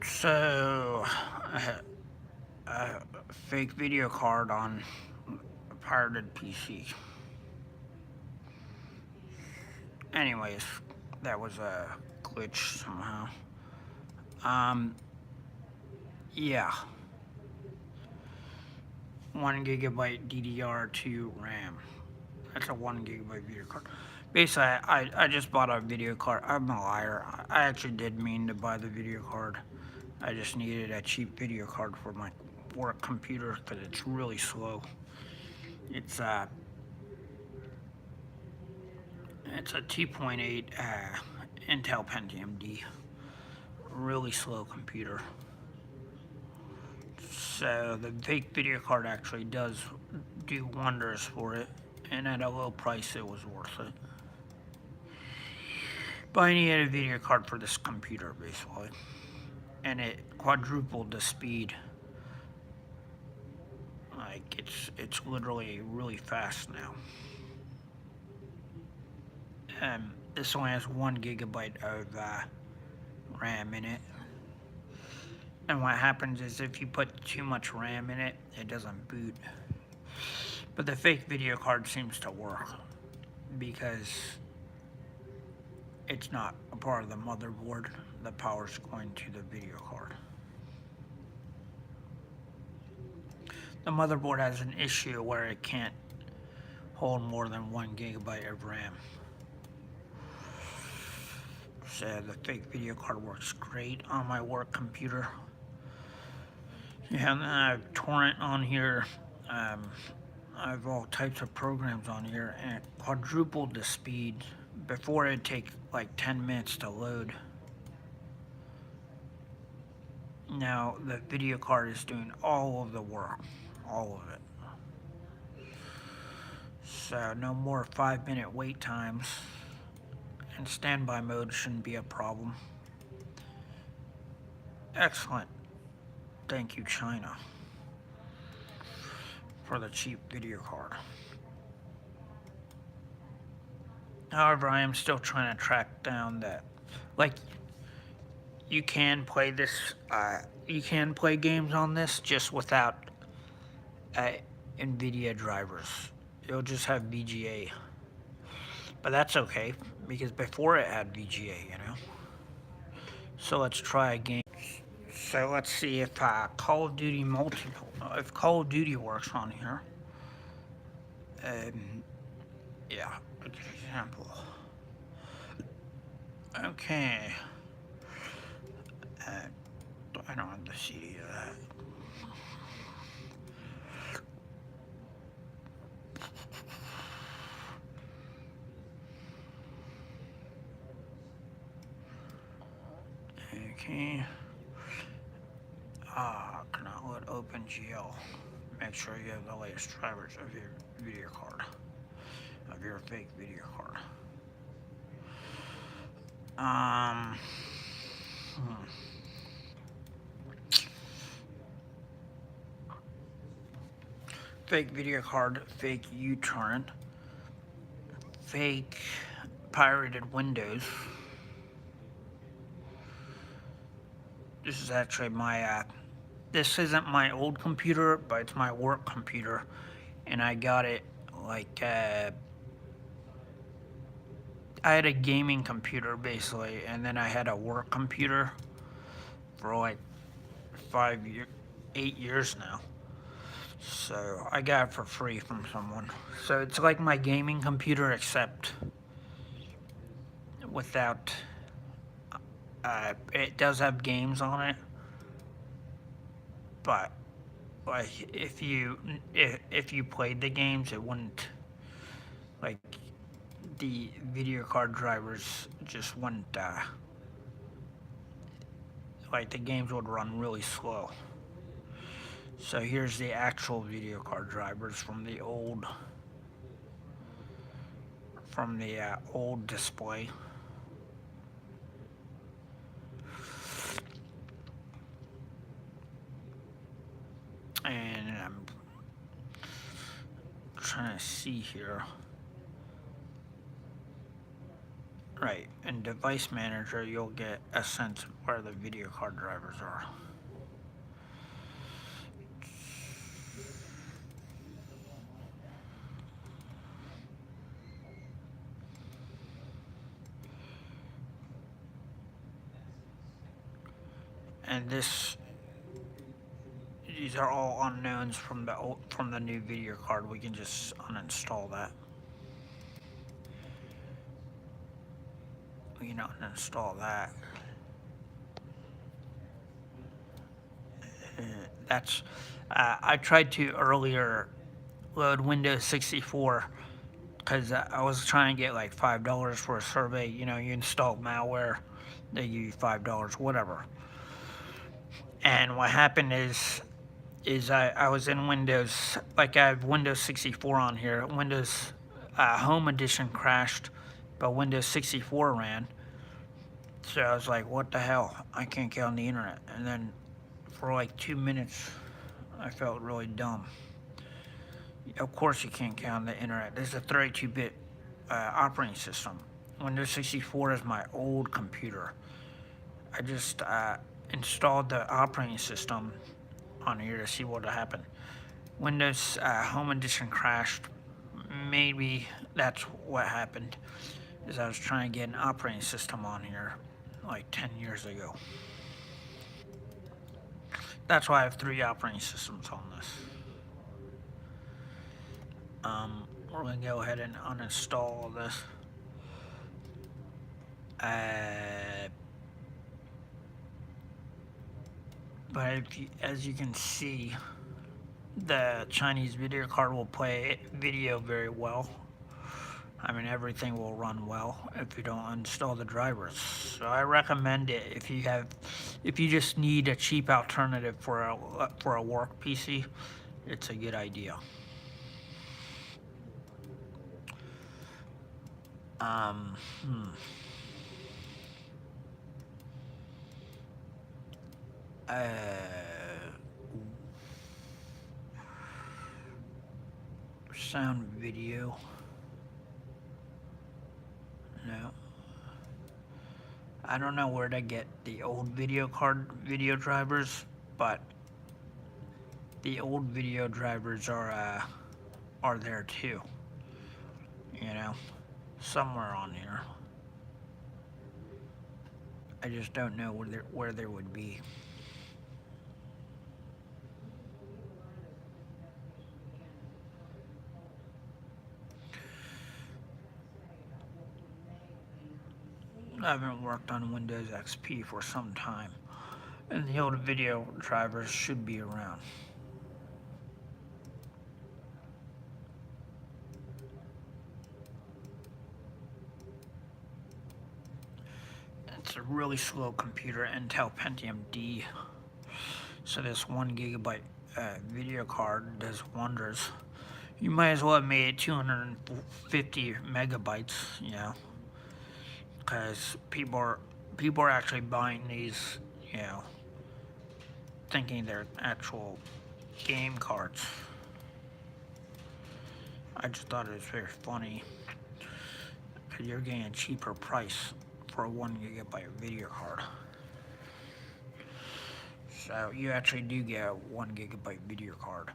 So, I had a fake video card on a pirated PC. Anyways, that was a glitch somehow. Um, yeah. 1 GB DDR2 RAM. That's a 1 GB video card. Basically, I just bought a video card. I'm a liar. I actually did mean to buy the video card. I just needed a cheap video card for my work computer because it's really slow. It's it's a 2.8 Intel Pentium D. Really slow computer. So the fake video card actually does do wonders for it, and at a low price it was worth it. But I needed a video card for this computer basically, and it quadrupled the speed. Like it's literally really fast now. This only has 1 GB of RAM in it. And what happens is if you put too much RAM in it, it doesn't boot. But the fake video card seems to work because it's not a part of the motherboard. The power's going to the video card. The motherboard has an issue where it can't hold more than 1 GB of RAM. So the fake video card works great on my work computer. You have torrent on here. I have all types of programs on here, and it quadrupled the speed. Before it'd take like 10 minutes to load. Now the video card is doing all of the work, all of it. So no more 5-minute wait times, and standby mode shouldn't be a problem. Excellent. Thank you, China, for the cheap video card. However, I am still trying to track down that, like, you can play this, you can play games on this just without NVIDIA drivers. It'll just have VGA. But that's okay, because before it had VGA, you know? So let's try a game. So let's see if Call of Duty if Call of Duty works on here. Yeah, good example. Okay. I don't have the CD of that. Okay. Cannot load OpenGL. Make sure you have the latest drivers of your video card, of your fake video card. Fake video card, fake uTorrent, fake pirated Windows. This is actually my, this isn't my old computer, but it's my work computer. And I got it like, I had a gaming computer basically, and then I had a work computer for like 8 years now. So I got it for free from someone. So it's like my gaming computer except without, it does have games on it, but like if you played the games, it wouldn't, like, the video card drivers just wouldn't, like the games would run really slow. So here's the actual video card drivers from the old display. And I'm trying to see here. Right, in Device Manager, you'll get a sense of where the video card drivers are. And these are all unknowns from the new video card. We can just uninstall that. We can uninstall that. That's I tried to earlier load Windows 64 because I was trying to get like $5 for a survey. You know, you install malware, they give you $5, whatever. And what happened is I was in Windows, like I have Windows 64 on here. Windows Home Edition crashed, but Windows 64 ran. So I was like, what the hell? I can't get on the internet. And then for like 2 minutes, I felt really dumb. Of course you can't get on the internet. This is a 32-bit operating system. Windows 64 is my old computer. I just installed the operating system on here to see what would happen. Windows Home Edition crashed. Maybe that's what happened. Is I was trying to get an operating system on here like 10 years ago. That's why I have 3 operating systems on this. We're going to go ahead and uninstall this. But as you can see, the Chinese video card will play video very well. I mean, everything will run well if you don't install the drivers. So I recommend it if you just need a cheap alternative for a work PC. It's a good idea. Sound video. No. I don't know where to get the old video drivers, but the old video drivers are there too. You know, somewhere on here. I just don't know where there would be. I haven't worked on Windows XP for some time, and the old video drivers should be around. It's a really slow computer, Intel Pentium D. So this 1 gigabyte video card does wonders. You might as well have made it 250 megabytes, you know, because people are actually buying these, you know, thinking they're actual game cards. I just thought it was very funny because you're getting a cheaper price for a 1 gigabyte video card. So you actually do get a 1 gigabyte video card.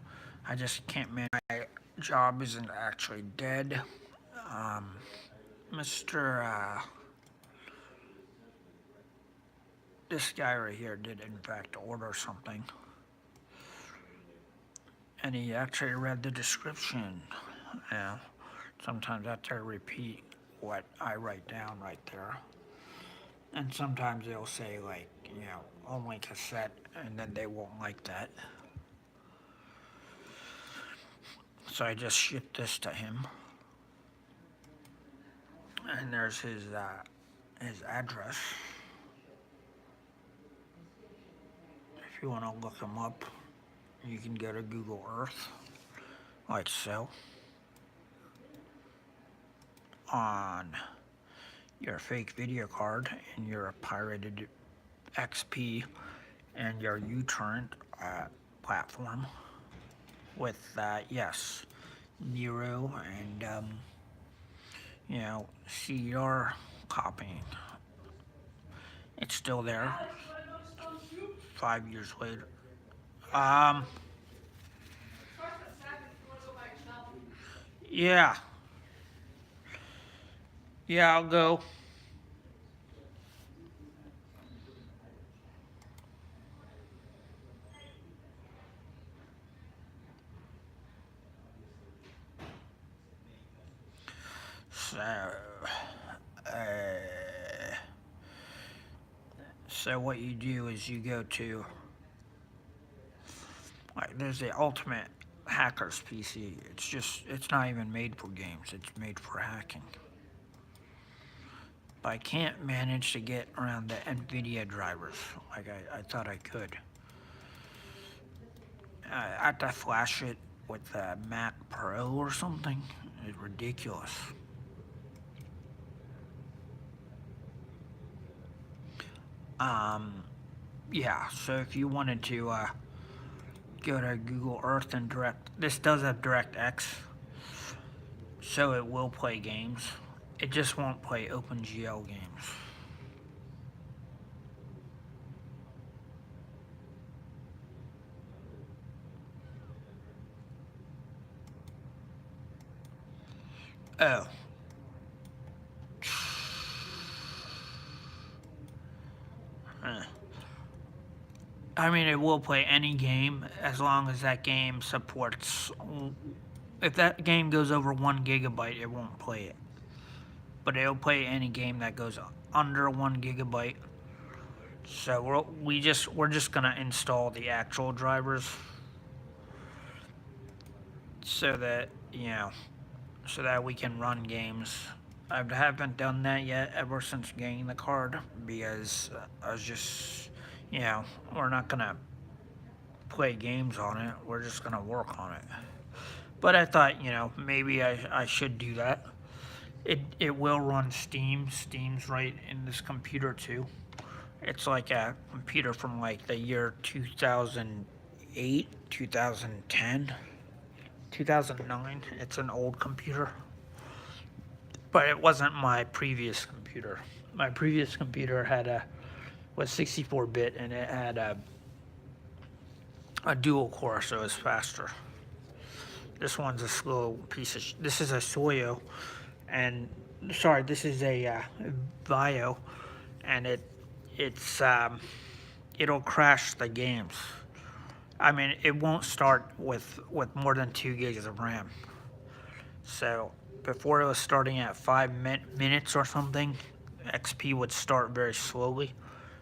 I just can't manage. My job isn't actually dead. This guy right here did in fact order something. And he actually read the description. Yeah. Sometimes I have to repeat what I write down right there. And sometimes they'll say like, you know, only cassette, and then they won't like that. So I just shipped this to him. And there's his address. If you want to look him up, you can go to Google Earth, like so, on your fake video card and your pirated XP and your uTorrent platform with yes, Nero and you know, CDR copying. It's still there. 5 years later. Um, yeah. Yeah, I'll go. So, uh, so what you do is you go to, like, there's the ultimate hacker's PC. It's not even made for games. It's made for hacking. But I can't manage to get around the NVIDIA drivers like I thought I could. I have to flash it with a Mac Pro or something. It's ridiculous. Um, yeah, so if you wanted to go to Google Earth and this does have DirectX, so it will play games. It just won't play OpenGL games. Oh. I mean, it will play any game as long as that game supports. If that game goes over 1 GB, it won't play it. But it'll play any game that goes under 1 GB. So we're just gonna install the actual drivers so that so that we can run games. I haven't done that yet ever since getting the card because I was just we're not gonna play games on it. We're just gonna work on it. But I thought maybe I should do that. It will run Steam. Steam's right in this computer too. It's like a computer from like the year 2008, 2010, 2009. It's an old computer. But it wasn't my previous computer. My previous computer was 64-bit and it had a dual core, so it was faster. This one's a slow piece of. This is a Soyo, and sorry, this is a Vio, and it'll crash the games. I mean, it won't start with more than 2 gigs of RAM. So before it was starting at 5 minutes or something, XP would start very slowly.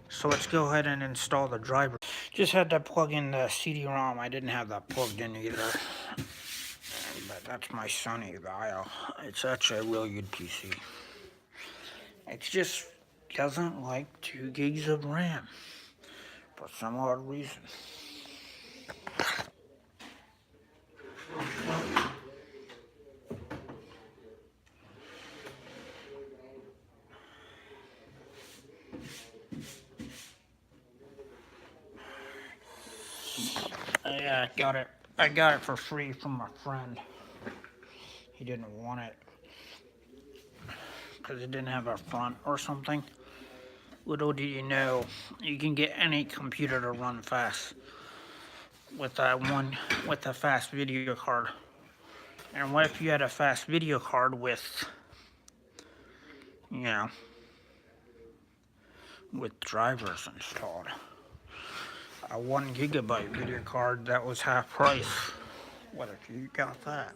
So let's go ahead and install the driver. Just had to plug in the CD-ROM. I didn't have that plugged in either. But that's my Sony Vio. It's actually a really good PC. It just doesn't like 2 gigs of RAM for some odd reason. Yeah, I got it. I got it for free from my friend. He didn't want it because it didn't have a front or something. Little do you know, you can get any computer to run fast with a fast video card. And what if you had a fast video card with, with drivers installed? A 1 GB video card that was half price. What if you got that?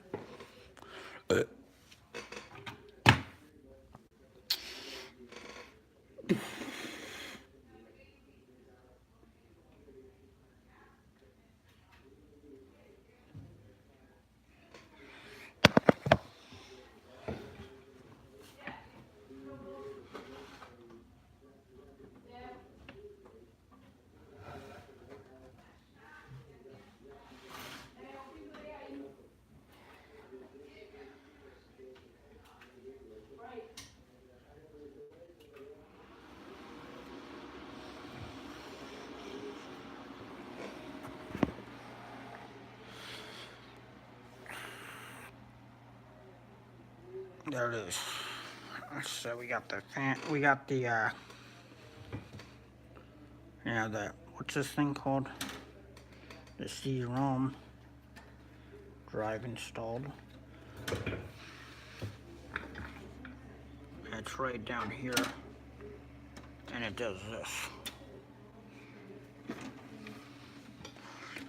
There it is. So we got the fan. We got the Yeah, what's this thing called? The CD-ROM drive installed. It's right down here, and it does this.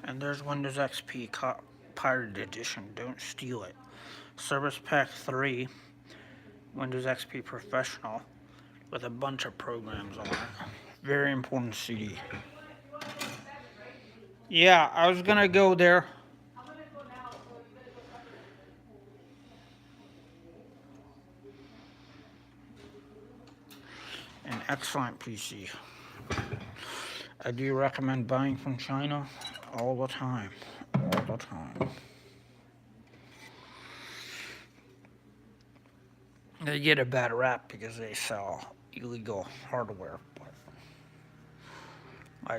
And there's Windows XP Pirated Edition. Don't steal it. Service Pack 3, Windows XP Professional, with a bunch of programs on it. Very important CD. Yeah, I was gonna go there. An excellent PC. I do recommend buying from China all the time. All the time. They get a bad rap because they sell illegal hardware, but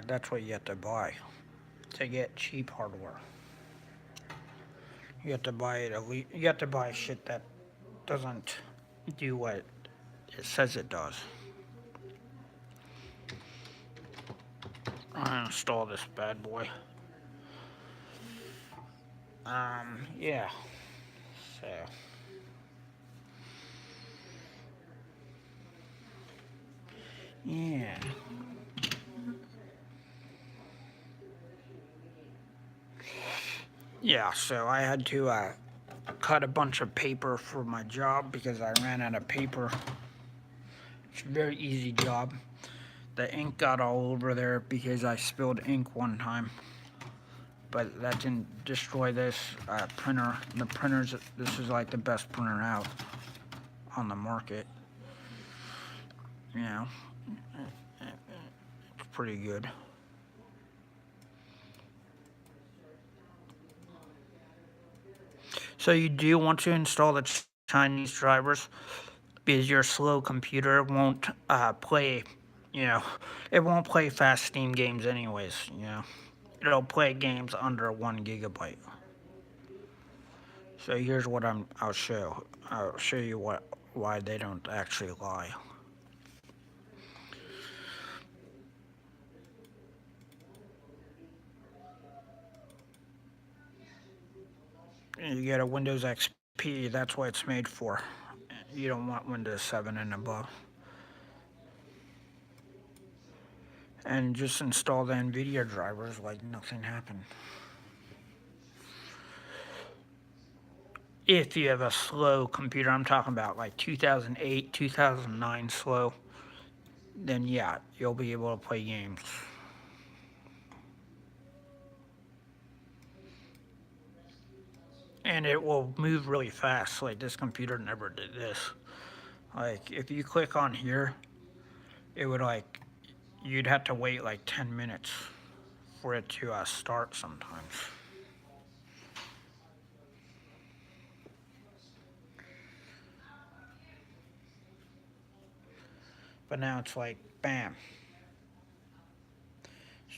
that's what you have to buy to get cheap hardware. You have to buy it. You have to buy shit that doesn't do what it says it does. I'll install this bad boy. Yeah. So. Yeah. Yeah, so I had to cut a bunch of paper for my job because I ran out of paper. It's a very easy job. The ink got all over there because I spilled ink one time. But that didn't destroy this printer. The printers, this is like the best printer out on the market. You know, it's pretty good. So you do want to install the Chinese drivers because your slow computer won't play, it won't play fast Steam games anyways, It'll play games under 1 gigabyte. So here's what I'll show. I'll show you why they don't actually lie. You get a Windows XP, that's what it's made for. You don't want Windows 7 and above. And just install the NVIDIA drivers like nothing happened. If you have a slow computer, I'm talking about like 2008, 2009 slow, then yeah, you'll be able to play games. And it will move really fast. Like this computer never did this. Like if you click on here, it would you'd have to wait like 10 minutes for it to start sometimes. But now it's like, bam,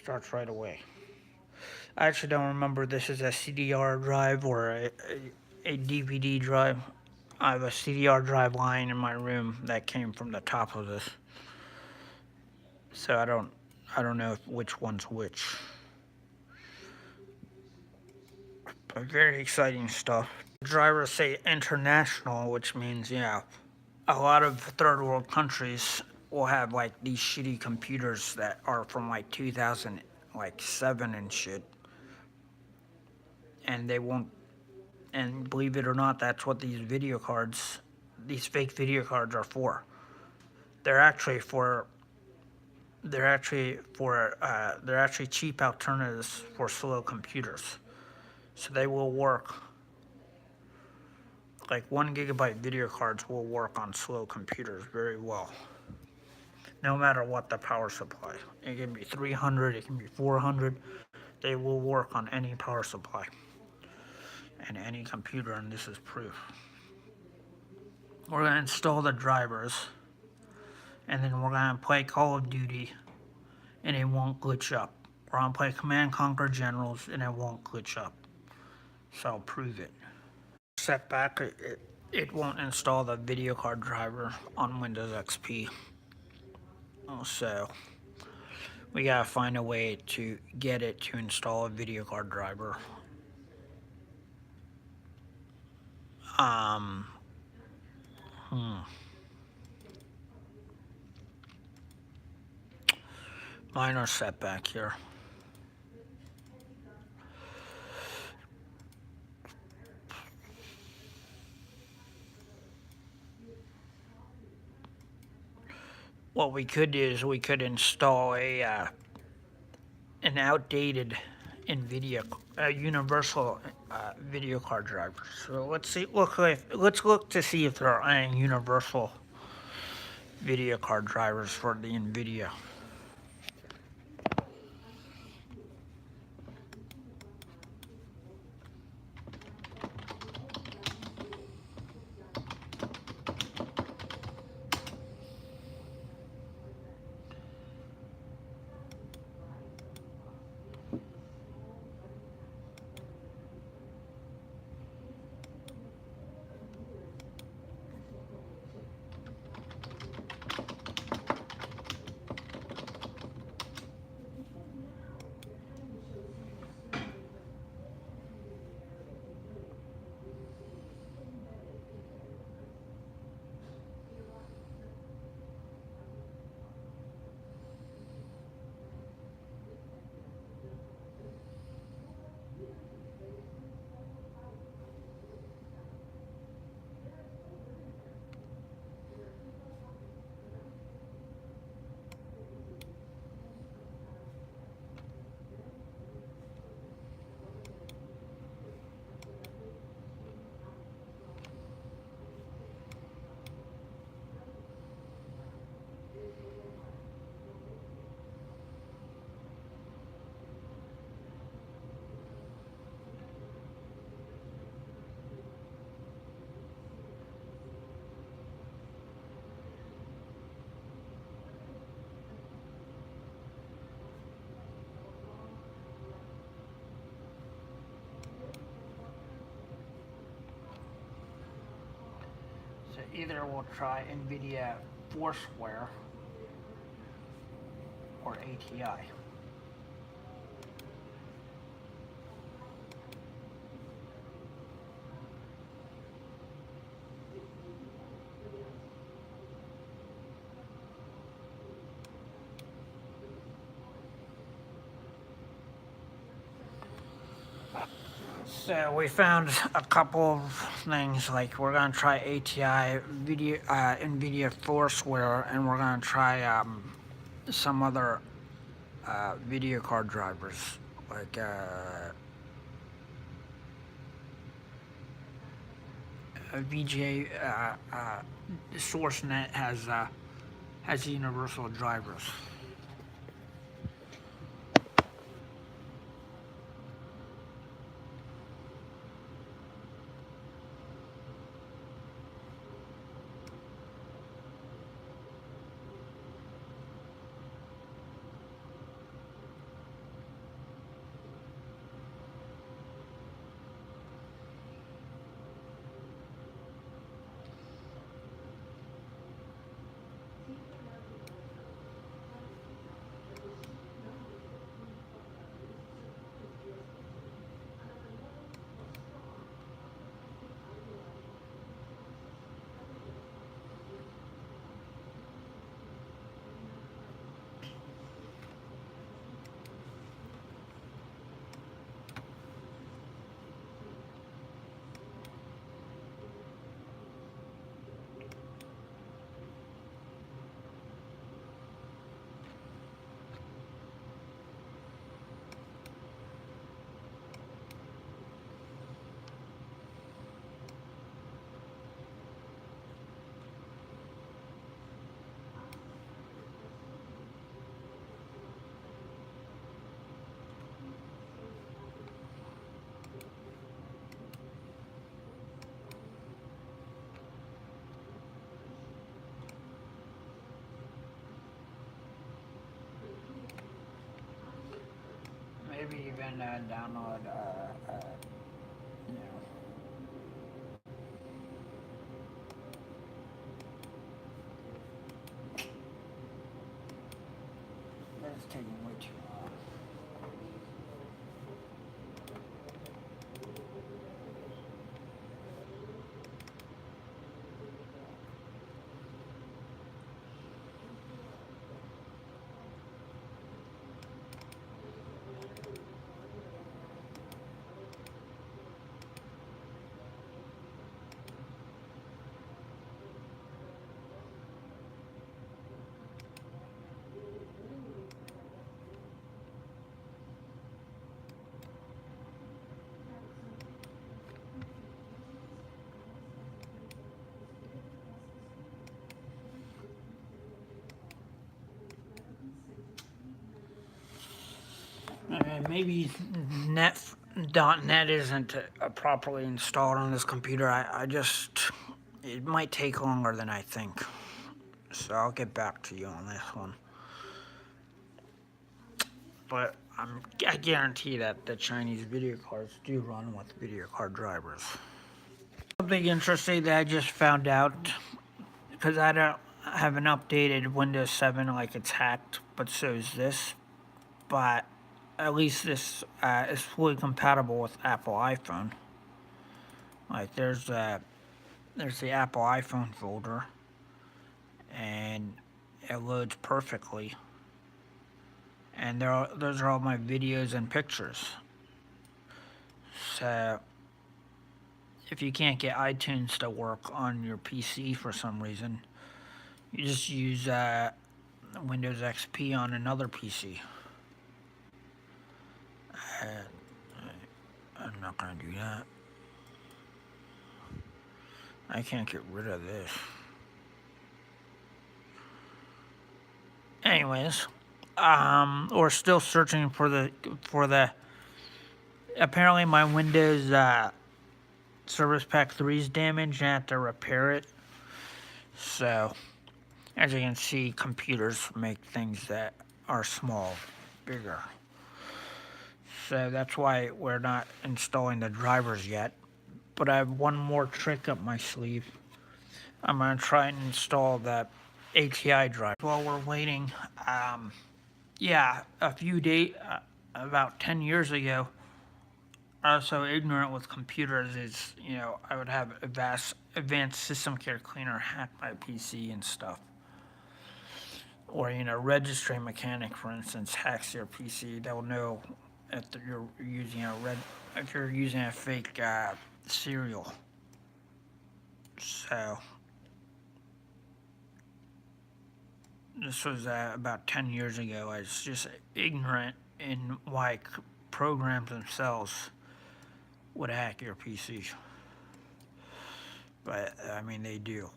starts right away. I actually don't remember this is a CDR drive or a DVD drive. I have a CDR drive lying in my room that came from the top of this. So I don't know which one's which. But very exciting stuff. Drivers say international, which means, a lot of third world countries will have like these shitty computers that are from like 2007 and shit. And they won't, and believe it or not, that's what these fake video cards are for. They're actually cheap alternatives for slow computers. So they will work, like 1 gigabyte video cards will work on slow computers very well. No matter what the power supply. It can be 300, it can be 400. They will work on any power supply and any computer, and this is proof. We're going to install the drivers, and then we're going to play Call of Duty, and it won't glitch up. We're going to play Command & Conquer Generals, and it won't glitch up. So I'll prove it. Setback, it won't install the video card driver on Windows XP. So We gotta find a way to get it to install a video card driver. Um, hmm. Minor setback here. What we could do is we could install an outdated NVIDIA universal video card driver. So let's see. Let's look to see if there are any universal video card drivers for the NVIDIA. So either we'll try NVIDIA Foursquare or ATI. So we found a couple of things, like we're gonna try ATI video, NVIDIA Foursquare, and we're gonna try some other video card drivers, like VGA SourceNet has universal drivers. Maybe even download, you know, but it's taking way Maybe .net isn't properly installed on this computer. It might take longer than I think. So I'll get back to you on this one. But I guarantee that the Chinese video cards do run with video card drivers. Something interesting that I just found out, because I don't have an updated Windows 7 like it's hacked, but so is this. But at least this is fully compatible with Apple iPhone. Like there's the Apple iPhone folder, and it loads perfectly. And those are all my videos and pictures. So if you can't get iTunes to work on your PC for some reason, you just use Windows XP on another PC. I'm not gonna do that. I can't get rid of this. Anyways, we're still searching for the. Apparently, my Windows Service Pack 3 is damaged. I have to repair it. So, as you can see, computers make things that are small bigger. So that's why we're not installing the drivers yet. But I have one more trick up my sleeve. I'm gonna try and install the ATI drive. While we're waiting, yeah, a few days, about 10 years ago, I was so ignorant with computers is, I would have advanced system care cleaner hack my PC and stuff. Or, registry mechanic, for instance, hacks your PC. They'll know if you're using a fake serial. So this was about 10 years ago. I was just ignorant in why programs themselves would hack your PC. But, I mean, they do.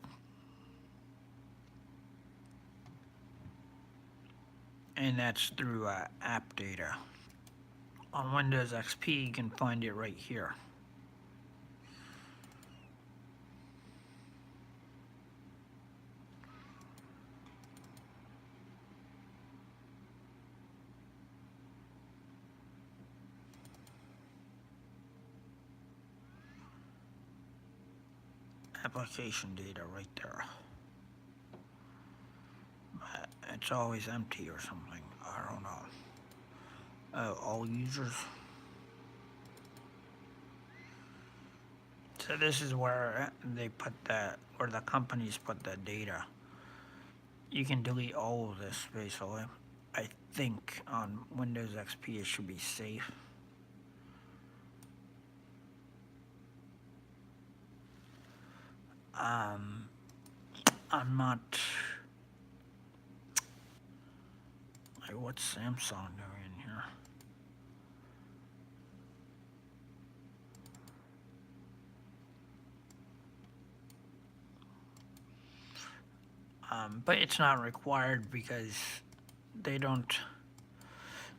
And that's through app data. On Windows XP, you can find it right here. Application data right there. But it's always empty or something. I don't know. Oh, all users. So this is where where the companies put the data. You can delete all of this basically. I think on Windows XP it should be safe. I'm not. Like, what's Samsung doing in here? But it's not required because they don't.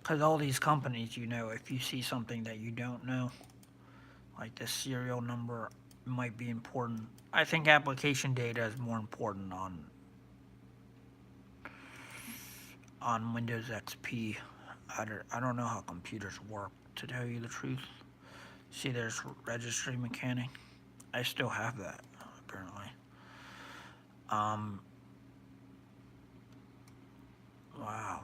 Because all these companies, if you see something that you don't know, like the serial number might be important. I think application data is more important on Windows XP. I don't know how computers work, to tell you the truth. See, there's registry mechanic. I still have that, apparently. Wow.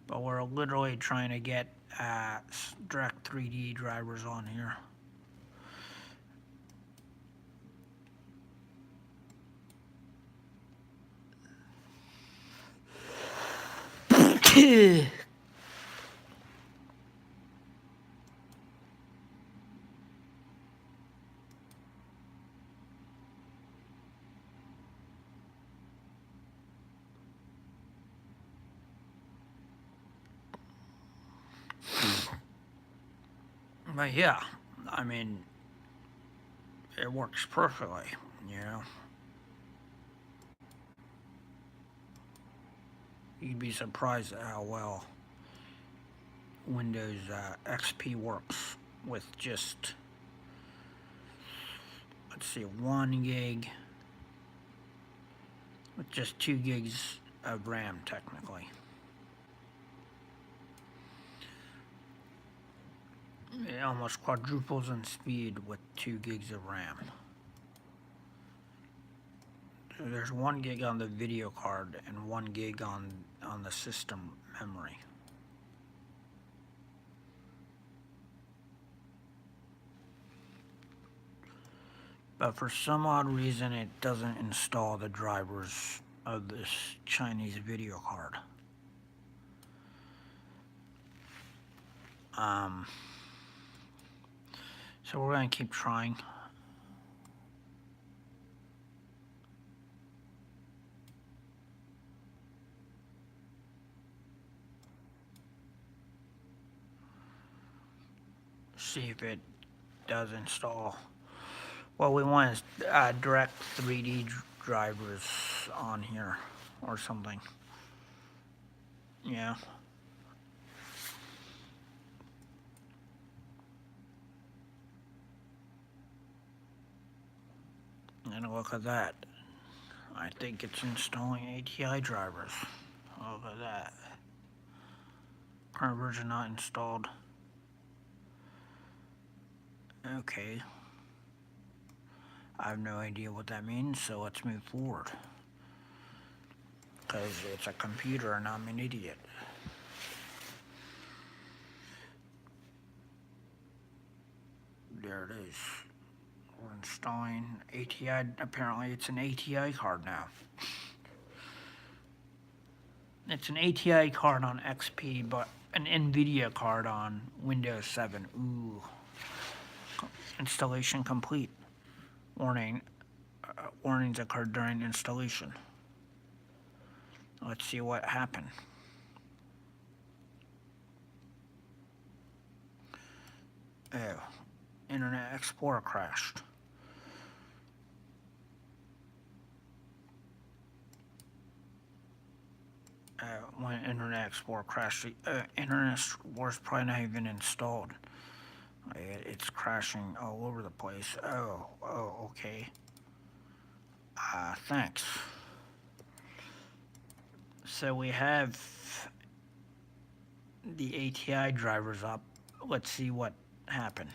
But we're literally trying to get direct 3D drivers on here. But yeah, I mean, it works perfectly, You'd be surprised at how well Windows XP works with just, let's see, 1 gig, with just 2 gigs of RAM technically. It almost quadruples in speed with 2 gigs of RAM. So there's 1 gig on the video card and 1 gig on the system memory. But for some odd reason, it doesn't install the drivers of this Chinese video card. So we're going to keep trying. See if it does install. What we want is direct 3D drivers on here or something. Yeah. And look at that. I think it's installing ATI drivers. Look at that. Current version not installed. Okay. I have no idea what that means, so let's move forward. Because it's a computer and I'm an idiot. There it is. We're installing ATI. Apparently it's an ATI card now. It's an ATI card on XP, but an NVIDIA card on Windows 7. Ooh. Installation complete. Warning. Warnings occurred during installation. Let's see what happened. Oh. Internet Explorer crashed. When Internet Explorer crashed, Internet Explorer is probably not even installed. It's crashing all over the place. Oh, okay. Thanks. So we have the ATI drivers up. Let's see what happened.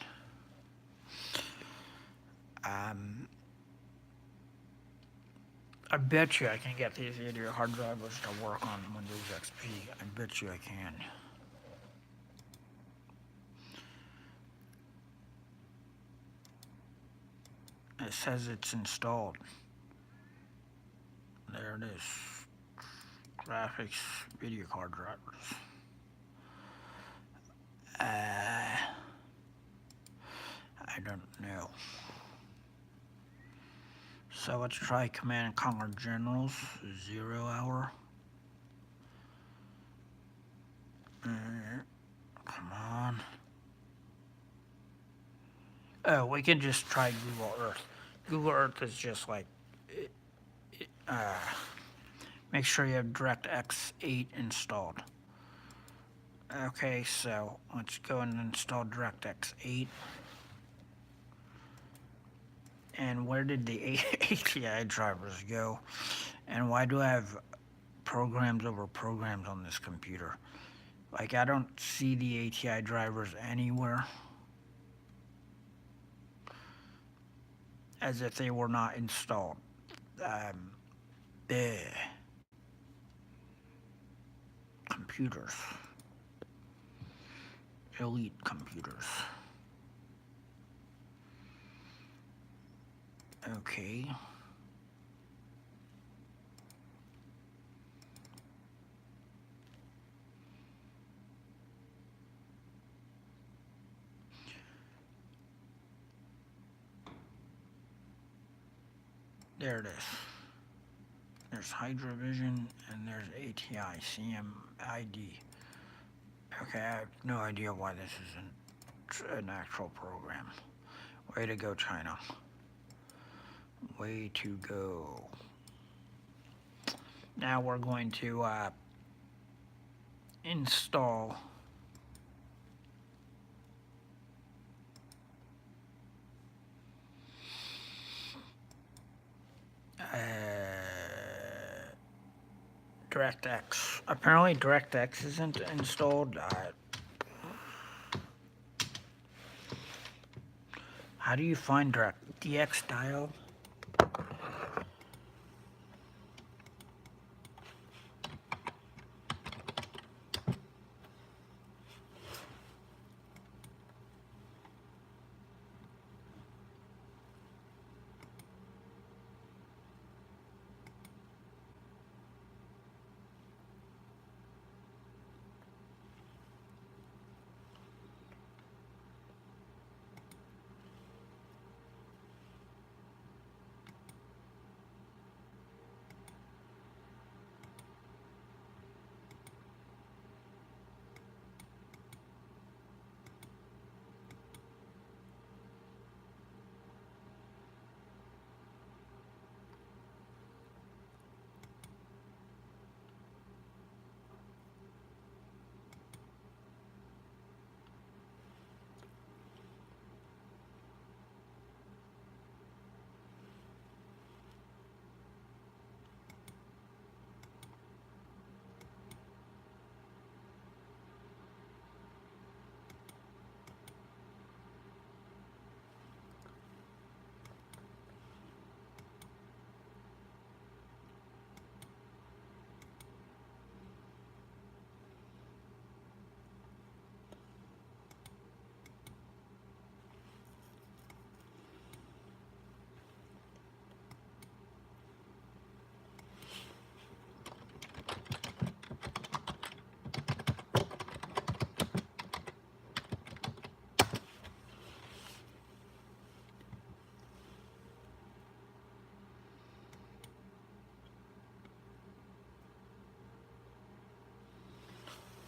I bet you I can get these video hard drivers to work on Windows XP. I bet you I can. It says it's installed. There it is. Graphics video card drivers. I don't know. So let's try Command and Conquer Generals, 0 hour. Come on. Oh, we can just try Google Earth. Google Earth is just like, make sure you have DirectX 8 installed. Okay, so let's go and install DirectX 8. And where did the ATI drivers go? And why do I have programs over programs on this computer? Like, I don't see the ATI drivers anywhere. As if they were not installed. Computers. Elite computers. Okay. There it is. There's HydraVision and there's ATI CMID. Okay, I have no idea why this isn't an actual program. Way to go, China. Way to go. Now we're going to install DirectX. Apparently DirectX isn't installed. How do you find DX dial?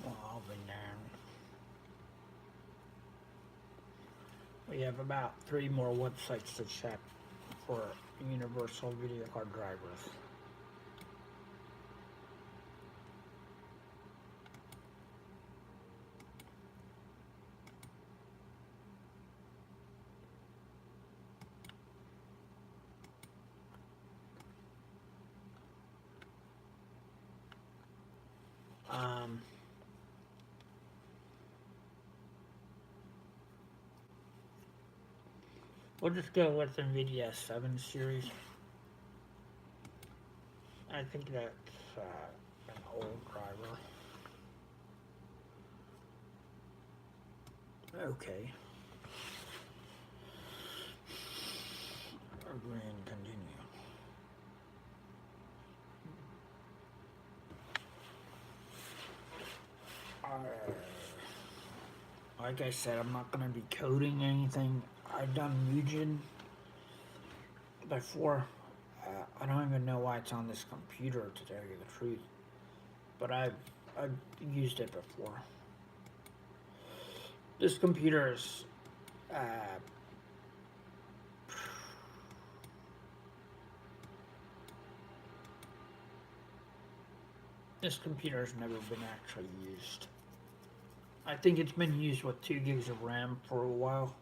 Well, we have about 3 more websites to check for universal video card drivers. We'll just go with NVIDIA 7 series. I think that's an old driver. Okay. Agree and continue. Like I said, I'm not going to be coding anything. I've done Mugen before. I don't even know why it's on this computer, to tell you the truth. But I've used it before. This computer is this computer has never been actually used. I think it's been used with 2 gigs of RAM for a while,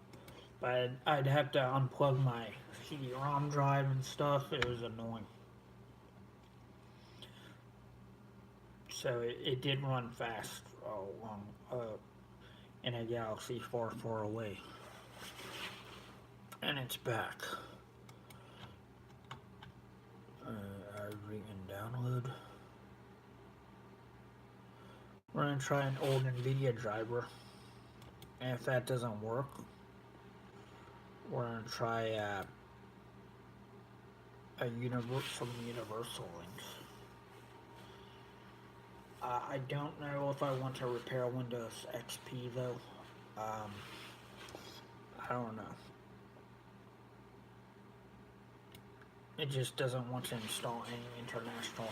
but I'd have to unplug my CD-ROM drive and stuff. It was annoying. So it did run fast in a galaxy far, far away. And it's back. Read and download. We're going to try an old NVIDIA driver. And if that doesn't work, we're going to try some universal links. I don't know if I want to repair Windows XP though. I don't know. It just doesn't want to install any international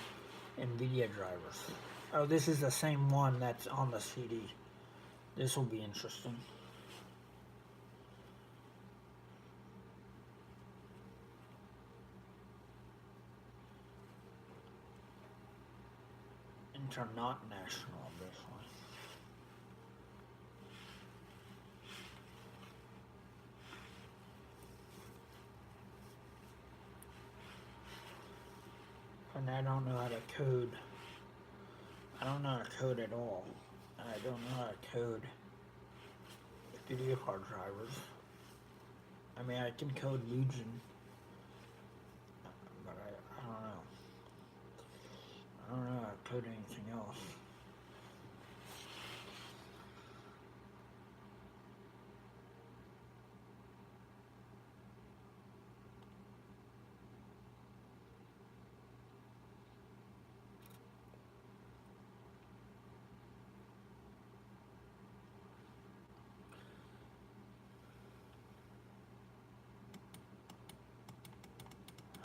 NVIDIA drivers. Oh, this is the same one that's on the CD. This will be interesting. Not national, obviously. and I don't know how to code. I don't know how to code at all. I don't know how to code video card drivers. I mean, I can code Legion, but I don't know. I don't know how to code anything else.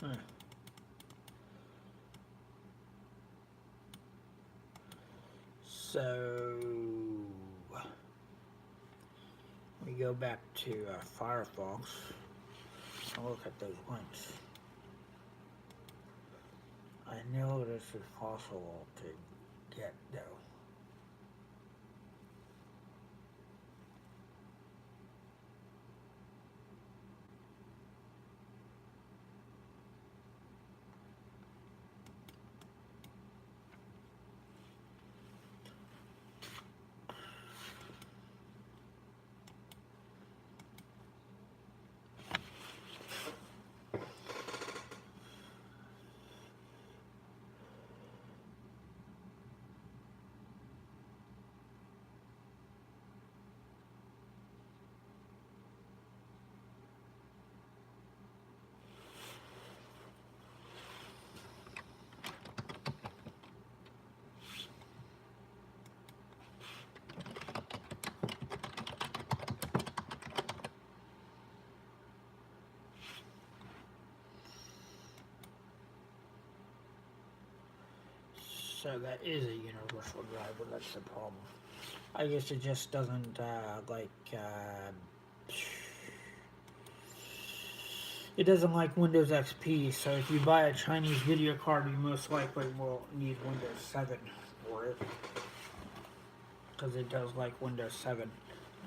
Huh. So we go back to Firefox and look at those links. I know this is possible to get though. So that is a universal driver, that's the problem. I guess it just doesn't, it doesn't like Windows XP, so if you buy a Chinese video card, you most likely will need Windows 7 for it. Because it does like Windows 7.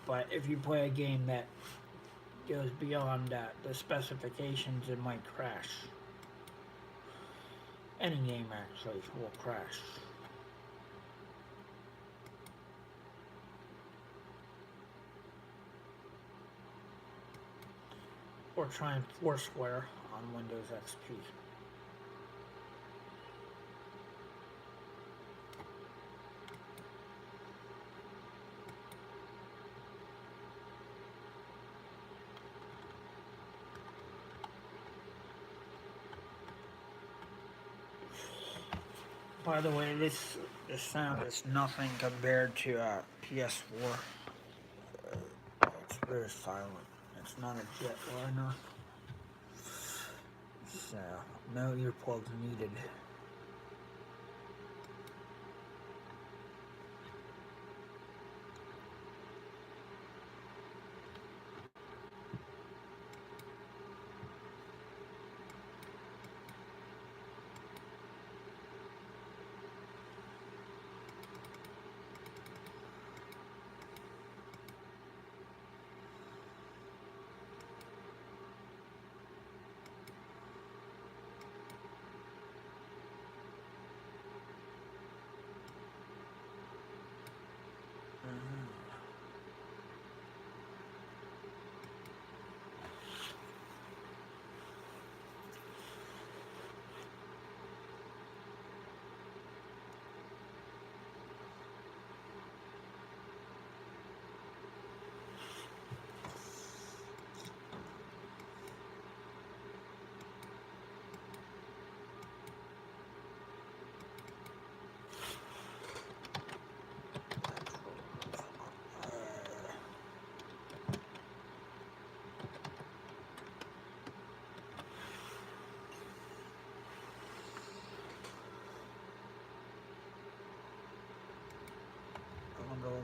But if you play a game that goes beyond the specifications, it might crash. Any game actually will crash. Or try and Foursquare on Windows XP. By the way, this sound is nothing compared to PS4. It's very silent. It's not a jetliner. So, no earplugs needed.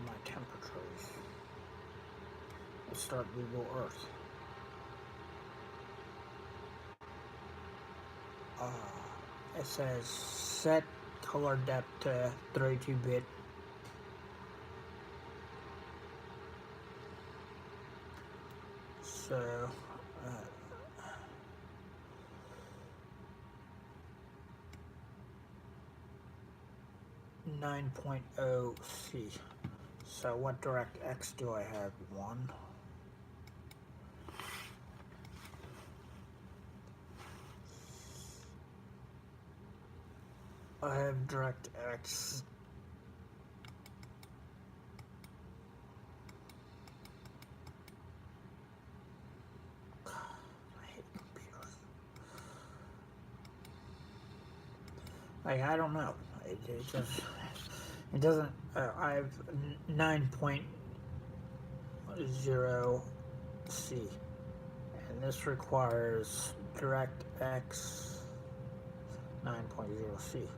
My temperatures. Let's start Google Earth. It says set color depth to 32-bit. So 9.0C. So what DirectX do I have? 1. I have DirectX. I hate computers. Like, I don't know. It just, it doesn't, I have 9.0C. And this requires DirectX 9.0C.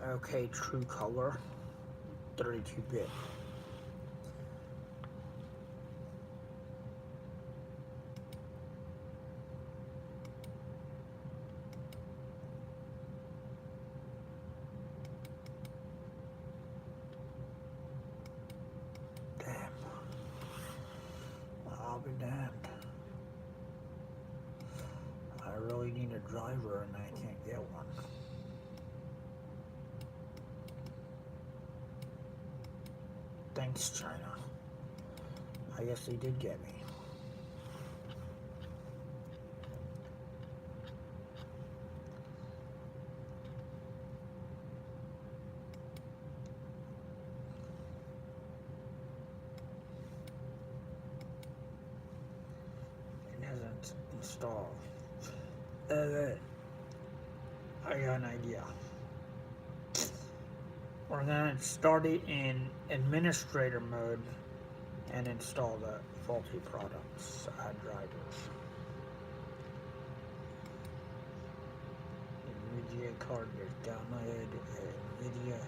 Okay, true color, 32-bit. Damn. I'll be damned. I really need a driver and I can't get one. Thanks, China. I guess they did get me. It hasn't installed. I got an idea. We're gonna start it in administrator mode and install the faulty products drivers. NVIDIA card is downloaded. NVIDIA.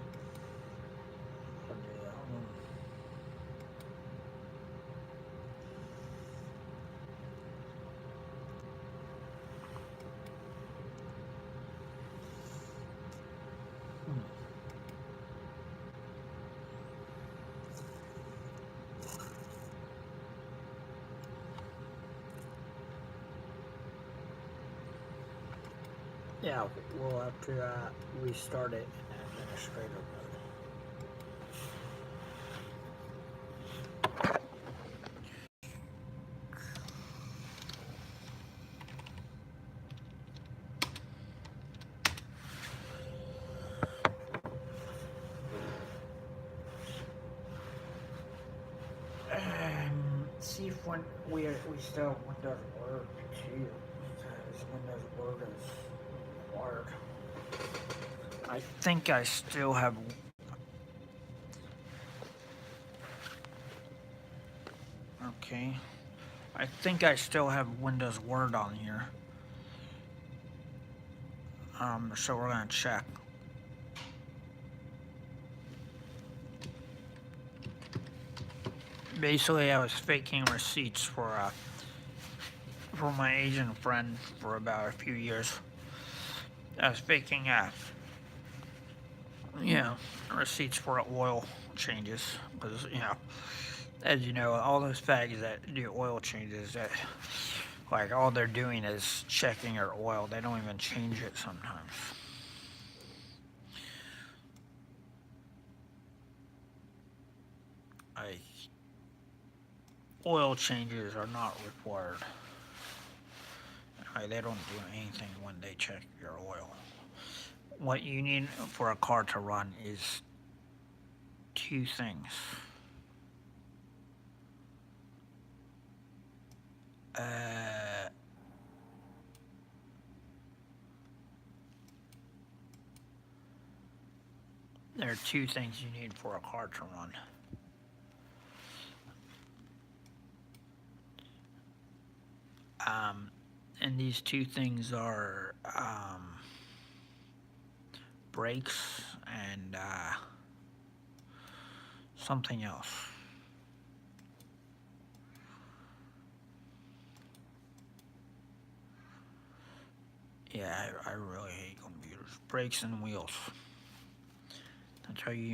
Yeah, we'll have to restart it in administrator mode. See if when we still have Windows Word too, because Windows Word is required. I think I still have. Okay. I think I still have Windows Word on here. So we're gonna check. Basically, I was faking receipts for my Asian friend for about a few years. I was faking, receipts for oil changes, because as you know, all those fags that do oil changes, that like all they're doing is checking your oil. They don't even change it sometimes. Oil changes are not required. They don't do anything when they check your oil. What you need for a car to run is 2 things. There are 2 things you need for a car to run. And these 2 things are brakes and something else. Yeah, I really hate computers. Brakes and wheels. That's how you